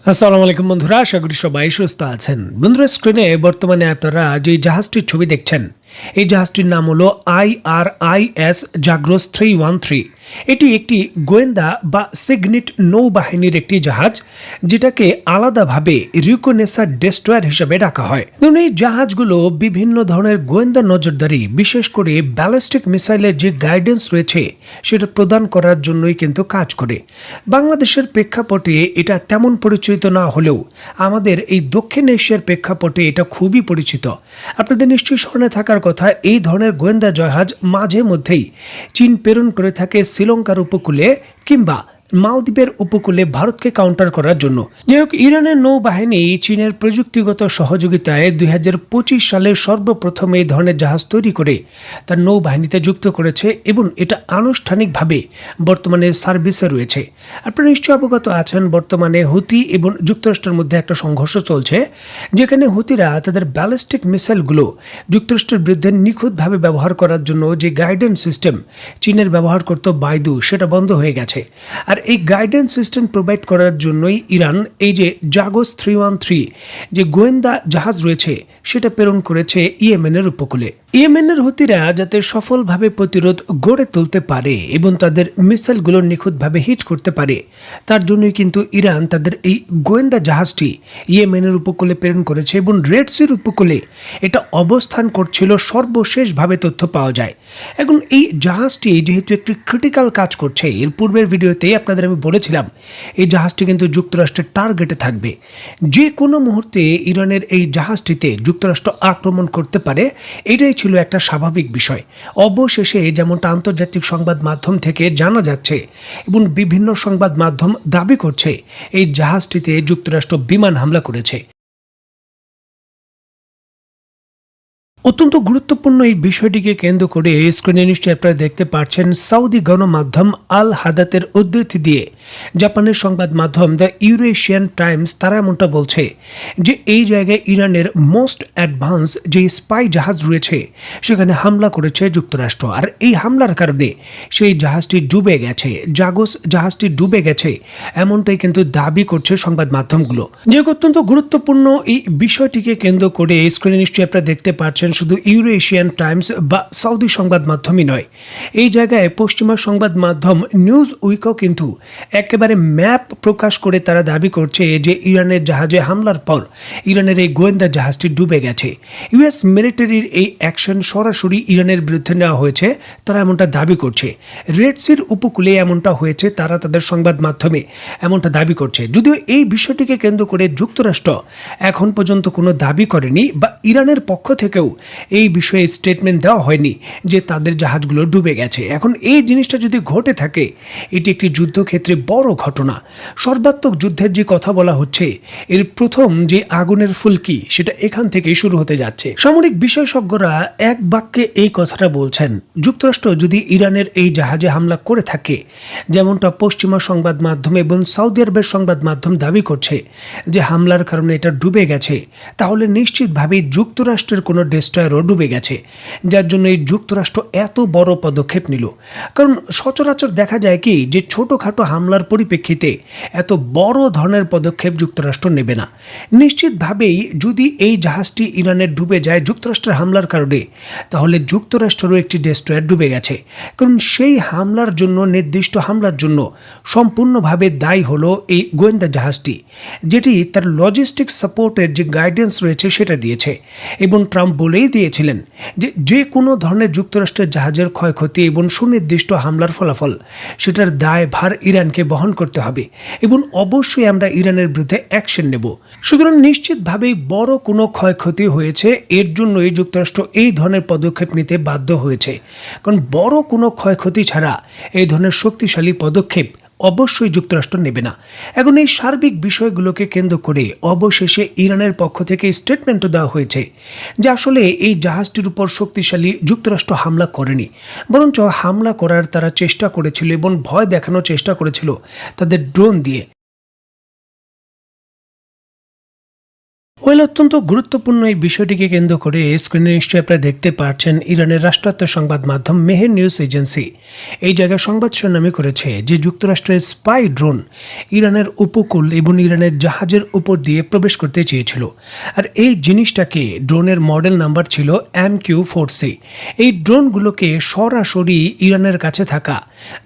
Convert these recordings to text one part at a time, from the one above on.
আসসালামু আলাইকুম বন্ধুরা, আশা করি সবাই সুস্থ আছেন। বন্ধুরা, স্ক্রিনে বর্তমানে আপনারা যে জাহাজটির ছবি দেখছেন, এই জাহাজটির নাম হলো IRIS জাগ্রোস 313। এটি একটি গোয়েন্দা বা সিগনিট নৌবাহিনীর একটি জাহাজ, যেটাকে আলাদাভাবে রিকনেসার ডেস্ট্রয়ার হিসেবে ডাকা হয়। ধরুন, এই জাহাজগুলো বিভিন্ন ধরনের গোয়েন্দা নজরদারি, বিশেষ করে ব্যালিস্টিক মিসাইলের যে গাইডেন্স রয়েছে সেটা প্রদান করার জন্যই কিন্তু কাজ করে। বাংলাদেশের প্রেক্ষাপটে এটা তেমন পরিচিত না হলেও আমাদের এই দক্ষিণ এশিয়ার প্রেক্ষাপটে এটা খুবই পরিচিত। আপনাদের নিশ্চয়ই স্মরণে থাকার কথা, এই ধরনের গোয়েন্দা জাহাজ মাঝে মধ্যেই চীন প্রেরণ করে থাকে শ্রীলঙ্কার উপকূলে কিংবা মালদ্বীপের উপকূলে ভারতকে কাউন্টার করার জন্য। যাই হোক, ইরানের নৌবাহিনী চীনের প্রযুক্তিগত সহযোগিতায় 2025 সালে সর্বপ্রথম এই ধরনের জাহাজ তৈরি করে তার নৌবাহিনীতে যুক্ত করেছে এবং এটা আনুষ্ঠানিকভাবে বর্তমানে সার্ভিসে রয়েছে। আপনারা নিশ্চয়ই অবগত আছেন, বর্তমানে হুতি এবং যুক্তরাষ্ট্রের মধ্যে একটা সংঘর্ষ চলছে, যেখানে হুতিরা তাদের ব্যালিস্টিক মিসাইলগুলো যুক্তরাষ্ট্রের বিরুদ্ধে নিখুঁতভাবে ব্যবহার করার জন্য যে গাইডেন্স সিস্টেম চীনের ব্যবহার করত বাইদু, সেটা বন্ধ হয়ে গেছে। আর এই গাইডেন্স সিস্টেম প্রোভাইড করার জন্যই ইরান এই যে জাগোস 313 যে গোয়েন্দা জাহাজ রয়েছে সেটা প্রেরণ করেছে ইয়েমেনের উপকূলে। ইয়েমেনের হুতিরা যাতে সফলভাবে প্রতিরোধ গড়ে তুলতে পারে এবং তাদের মিসাইলগুলো নিখুঁতভাবে হিট করতে পারে, তার জন্যই কিন্তু ইরান তাদের এই গোয়েন্দা জাহাজটি ইয়েমেনের উপকূলে প্রেরণ করেছে এবং রেড সির উপকূলে এটা অবস্থান করছিল সর্বশেষভাবে তথ্য পাওয়া যায়। এখন এই জাহাজটি যেহেতু একটি ক্রিটিক্যাল কাজ করছে, এর পূর্বের ভিডিওতে আপনাদের আমি বলেছিলাম এই জাহাজটি কিন্তু যুক্তরাষ্ট্রের টার্গেটে থাকবে। যে কোনো মুহূর্তে ইরানের এই জাহাজটিতে যুক্তরাষ্ট্র আক্রমণ করতে পারে, এটাই ছিল একটা স্বাভাবিক বিষয়। অবশেষে যেমনটা আন্তর্জাতিক সংবাদ মাধ্যম থেকে জানা যাচ্ছে এবং বিভিন্ন সংবাদ মাধ্যম দাবি করছে, এই জাহাজটিতে যুক্তরাষ্ট্র বিমান হামলা করেছে। অত্যন্ত গুরুত্বপূর্ণ এই বিষয়টিকে কেন্দ্র করে স্ক্রিনে নিশ্চয়ই আপনারা দেখতে পাচ্ছেন, সৌদি গণমাধ্যম আল হাদাতের উদ্ধৃতি দিয়ে জাপানের সংবাদ মাধ্যম দ্য ইউরেশিয়ান টাইমস তারা এমনটা বলছে যে এই জায়গায় ইরানের মোস্ট অ্যাডভান্স যে স্পাই জাহাজ রয়েছে সেখানে হামলা করেছে যুক্তরাষ্ট্র। আর এই হামলার কারণে সেই জাহাজটি ডুবে গেছে, জাগোস জাহাজটি ডুবে গেছে, এমনটাই কিন্তু দাবি করছে সংবাদ মাধ্যমগুলো। যে অত্যন্ত গুরুত্বপূর্ণ এই বিষয়টিকে কেন্দ্র করে স্ক্রিনে নিশ্চয়ই আপনারা দেখতে পাচ্ছেন, শুধু ইউরেশিয়ান টাইমস বা সৌদি সংবাদ মাধ্যমই নয়, এই জায়গায় পশ্চিমা সংবাদ মাধ্যম নিউজ উইকও কিন্তু একেবারে ম্যাপ প্রকাশ করে তারা দাবি করছে যে ইরানের জাহাজে হামলার পর ইরানের এই গোয়েন্দা জাহাজটি ডুবে গেছে। ইউএস মিলিটারির এই অ্যাকশন সরাসরি ইরানের বিরুদ্ধে নেওয়া হয়েছে, তারা এমনটা দাবি করছে। রেড সির উপকূলে এমনটা হয়েছে, তারা তাদের সংবাদ মাধ্যমে এমনটা দাবি করছে। যদিও এই বিষয়টিকে কেন্দ্র করে যুক্তরাষ্ট্র এখন পর্যন্ত কোনো দাবি করেনি বা ইরানের পক্ষ থেকেও এই বিষয়ে স্টেটমেন্ট দেওয়া হয়নি যে তাদের জাহাজগুলো ডুবে গেছে। এখন এই জিনিসটা যদি ঘটে থাকে, এটি একটি যুদ্ধক্ষেত্রে বড় ঘটনা। সর্বাত্মক যুদ্ধের যে কথা বলা হচ্ছে, এর প্রথম যে আগুনের ফুলকি সেটা এখান থেকেই শুরু হতে যাচ্ছে। সামরিক বিশেষজ্ঞরা এক বাক্যে এই কথাটা বলছেন, যুক্তরাষ্ট্র যদি ইরানের এই জাহাজে হামলা করে থাকে, যেমনটা পশ্চিমা সংবাদ মাধ্যম এবং সৌদি আরবের সংবাদ মাধ্যম দাবি করছে যে হামলার কারণে এটা ডুবে গেছে, তাহলে নিশ্চিতভাবেই যুক্তরাষ্ট্রের কোনো ডেস্ট্রয়ারও ডুবে গেছে, যার জন্য এই যুক্তরাষ্ট্র এত বড় পদক্ষেপ নিল। কারণ সচরাচর দেখা যায় কি যে ছোটোখাটো হামলার পরিপ্রেক্ষিতে এত বড় ধরনের পদক্ষেপ যুক্তরাষ্ট্র নেবে না। নিশ্চিতভাবেই যদি এই জাহাজটি ইরানের ডুবে যায় যুক্তরাষ্ট্রের হামলার কারণে, তাহলে যুক্তরাষ্ট্রেরও একটি ডেস্ট্রয়ার ডুবে গেছে। কারণ সেই হামলার জন্য, নির্দিষ্ট হামলার জন্য সম্পূর্ণভাবে দায়ী হলো এই গোয়েন্দা জাহাজটি, যেটি তার লজিস্টিক সাপোর্টের যে গাইডেন্স রয়েছে সেটা দিয়েছে। এবং ট্রাম্প বলেই দিয়েছিলেন যে যে কোনো ধরনের যুক্তরাষ্ট্রের জাহাজের ক্ষয়ক্ষতি এবং সুনির্দিষ্ট হামলার ফলাফল সেটার দায় ভার ইরানকে বহন করতে হবে এবং অবশ্যই আমরা ইরানের বিরুদ্ধে অ্যাকশন নেব। সুতরাং নিশ্চিতভাবেই বড় কোনো ক্ষয়ক্ষতি হয়েছে, এর জন্যই যুক্তরাষ্ট্র এই ধরনের পদক্ষেপ নিতে বাধ্য হয়েছে। কারণ বড় কোনো ক্ষয়ক্ষতি ছাড়া এই ধরনের শক্তিশালী পদক্ষেপ অবশ্যই যুক্তরাষ্ট্র নেবে না। এখন এই সার্বিক বিষয়গুলোকে কেন্দ্র করে অবশেষে ইরানের পক্ষ থেকে স্টেটমেন্টও দেওয়া হয়েছে যে আসলে এই জাহাজটির উপর শক্তিশালী যুক্তরাষ্ট্র হামলা করেনি, বরঞ্চ হামলা করার তারা চেষ্টা করেছিল এবং ভয় দেখানোর চেষ্টা করেছিল তাদের ড্রোন দিয়ে। অত্যন্ত গুরুত্বপূর্ণ এই বিষয়টিকে কেন্দ্র করে স্ক্রিনে নিশ্চয়ই আপনারা দেখতে পাচ্ছেন ইরানের রাষ্ট্রায়ত্ত সংবাদ মাধ্যম মেহের নিউজ এজেন্সি এই জায়গায় সংবাদ শিরোনামে করেছে যে যুক্তরাষ্ট্রের স্পাই ড্রোন ইরানের উপকূল এবং ইরানের জাহাজের উপর দিয়ে প্রবেশ করতে চেয়েছিল। আর এই জিনিসটাকে ড্রোনের মডেল নাম্বার ছিল MQ-4C। এই ড্রোনগুলোকে সরাসরি ইরানের কাছে থাকা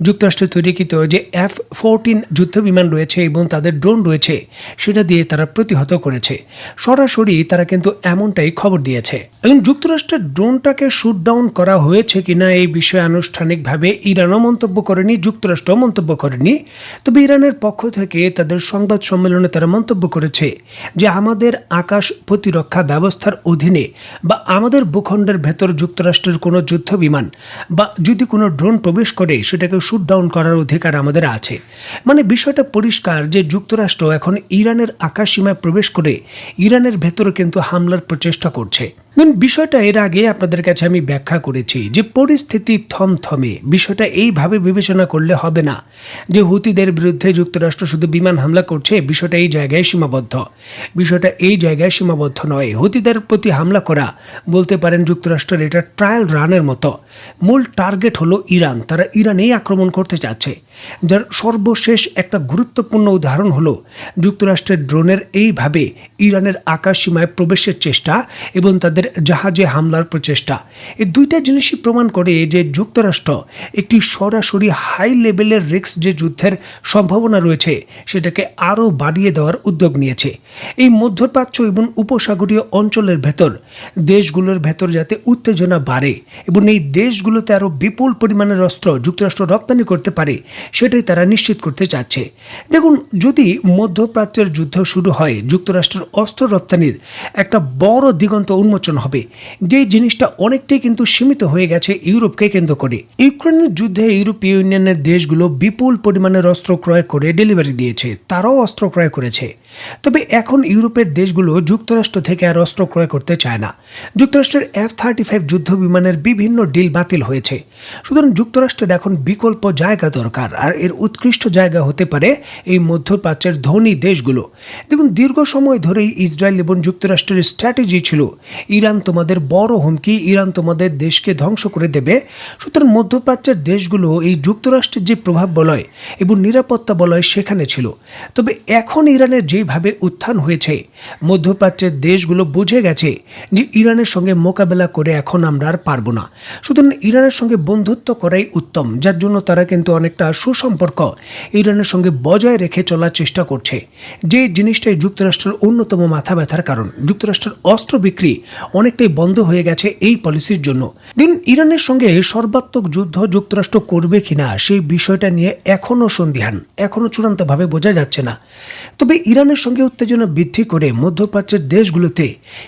যুক্তরাষ্ট্রের তৈরিকৃত যে F-14 যুদ্ধ বিমান রয়েছে এবং তাদের ড্রোন রয়েছে সেটা দিয়ে তারা প্রতিহত করেছে। সরাসরি তারা কিন্তু এমনটাই খবর দিয়েছে। এবং যুক্তরাষ্ট্রের ড্রোনটাকে শুট ডাউন করা হয়েছে কিনা এই বিষয়ে আনুষ্ঠানিকভাবে ইরানও মন্তব্য করেনি, যুক্তরাষ্ট্র মন্তব্য করেনি। তবে ইরানের পক্ষ থেকে তাদের সংবাদ সম্মেলনে তারা মন্তব্য করেছে যে আমাদের আকাশ প্রতিরক্ষা ব্যবস্থার অধীনে বা আমাদের ভূখণ্ডের ভেতর যুক্তরাষ্ট্রের কোনো যুদ্ধ বিমান বা যদি কোনো ড্রোন প্রবেশ করে সেটাকে শুট ডাউন করার অধিকার আমাদের আছে। মানে বিষয়টা পরিষ্কার যে যুক্তরাষ্ট্র এখন ইরানের আকাশ সীমায় প্রবেশ করে ইরানের ভেতরে কিন্তু হামলার প্রচেষ্টা করছে। বিষয়টা এর আগে আপনাদের কাছে আমি ব্যাখ্যা করেছি যে পরিস্থিতি থমথমে। বিষয়টা এইভাবে বিবেচনা করলে হবে না যে হুতিদের বিরুদ্ধে যুক্তরাষ্ট্র শুধু বিমান হামলা করছে, বিষয়টা এই জায়গায় সীমাবদ্ধ। বিষয়টা এই জায়গায় সীমাবদ্ধ নয়। হুতিদের প্রতি হামলা করা বলতে পারেন যুক্তরাষ্ট্রের এটা ট্রায়াল রানের মতো। মূল টার্গেট হলো ইরান। তারা ইরানেই আক্রমণ করতে চাচ্ছে, যার সর্বশেষ একটা গুরুত্বপূর্ণ উদাহরণ হলো যুক্তরাষ্ট্রের ড্রোনের এইভাবে ইরানের আকাশ সীমায় প্রবেশের চেষ্টা এবং তাদের জাহাজে হামলার প্রচেষ্টা। এই দুইটা জিনিসই প্রমাণ করে যে যুক্তরাষ্ট্র একটি সরাসরি হাই লেভেলের রিস্ক যে যুদ্ধের সম্ভাবনা রয়েছে সেটাকে আরও বাড়িয়ে দেওয়ার উদ্যোগ নিয়েছে। এই মধ্যপ্রাচ্য এবং উপসাগরীয় অঞ্চলের ভেতর দেশগুলোর ভেতর যাতে উত্তেজনা বাড়ে এবং এই দেশগুলোতে আরও বিপুল পরিমাণের অস্ত্র যুক্তরাষ্ট্র রপ্তানি করতে পারে সেটাই তারা নিশ্চিত করতে চাচ্ছে। দেখুন, যদি মধ্যপ্রাচ্যের যুদ্ধ শুরু হয় যুক্তরাষ্ট্রের অস্ত্র রপ্তানির একটা বড় দিগন্ত উন্মোচন হবে, যে জিনিসটা অনেকটাই কিন্তু সীমিত হয়ে গেছে ইউরোপকে কেন্দ্র করে। ইউক্রেনের যুদ্ধে ইউরোপীয় ইউনিয়নের দেশগুলো বিপুল পরিমাণের অস্ত্র ক্রয় করে ডেলিভারি দিয়েছে, তারাও অস্ত্র ক্রয় করেছে। তবে এখন ইউরোপের দেশগুলো যুক্তরাষ্ট্র থেকে আর অস্ত্র ক্রয় করতে চায় না। যুক্তরাষ্ট্রের F-35 যুদ্ধ বিমানের বিভিন্ন ডিল বাতিল হয়েছে। সুতরাং যুক্তরাষ্ট্রের এখন বিকল্প জায়গা দরকার, আর এর উৎকৃষ্ট জায়গা হতে পারে এই মধ্যপ্রাচ্যের ধনী দেশগুলো। দেখুন, দীর্ঘ সময় ধরেই ইসরায়েল এবং যুক্তরাষ্ট্রের স্ট্র্যাটেজি ছিল ইরান তোমাদের বড় হুমকি, ইরান তোমাদের দেশকে ধ্বংস করে দেবে। সুতরাং মধ্যপ্রাচ্যের দেশগুলো এই যুক্তরাষ্ট্রের যে প্রভাব বলয় এবং নিরাপত্তা বলয় সেখানে ছিল। তবে এখন ইরানের যেভাবে উত্থান হয়েছে মধ্যপ্রাচ্যের দেশগুলো বুঝে গেছে যে ইরানের সঙ্গে মোকাবেলা করে এখন আমরা আর পারবো না। সুতরাং ইরানের সঙ্গে বন্ধুত্ব করাই উত্তম, যার জন্য তারা কিন্তু অনেকটা সুসম্পর্ক ইরানের সঙ্গে বজায় রেখে চলার চেষ্টা করছে। যে জিনিসটাই যুক্তরাষ্ট্রের অন্যতম মাথা ব্যথার কারণ। যুক্তরাষ্ট্রের অস্ত্র বিক্রি অনেকটাই বন্ধ হয়ে গেছে এই পলিসির জন্য। দিন ইরানের সঙ্গে সর্বাত্মক যুদ্ধ যুক্তরাষ্ট্র করবে কিনা সেই বিষয়টা নিয়ে এখনও সন্দিহান, এখনও চূড়ান্তভাবে বোঝা যাচ্ছে না। তবে ইরানের সঙ্গে উত্তেজনা বৃদ্ধি করে মধ্যপ্রাচ্যের দেশগুলোতে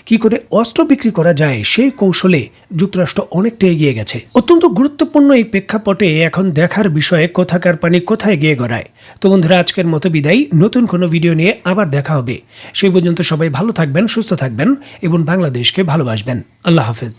কি করে অস্ত্র বিক্রি করা যায় সেই কৌশলে যুক্তরাষ্ট্র অনেকটা এগিয়ে গেছে। অত্যন্ত গুরুত্বপূর্ণ এই প্রেক্ষাপটে এখন দেখার বিষয়ে কোথাকার পানি কোথায় গিয়ে গড়ায়। তো বন্ধুরা, আজকের মতো বিদায়। নতুন কোনো ভিডিও নিয়ে আবার দেখা হবে। সেই পর্যন্ত সবাই ভালো থাকবেন, সুস্থ থাকবেন এবং বাংলাদেশকে ভালোবাসবেন। আল্লাহ হাফেজ।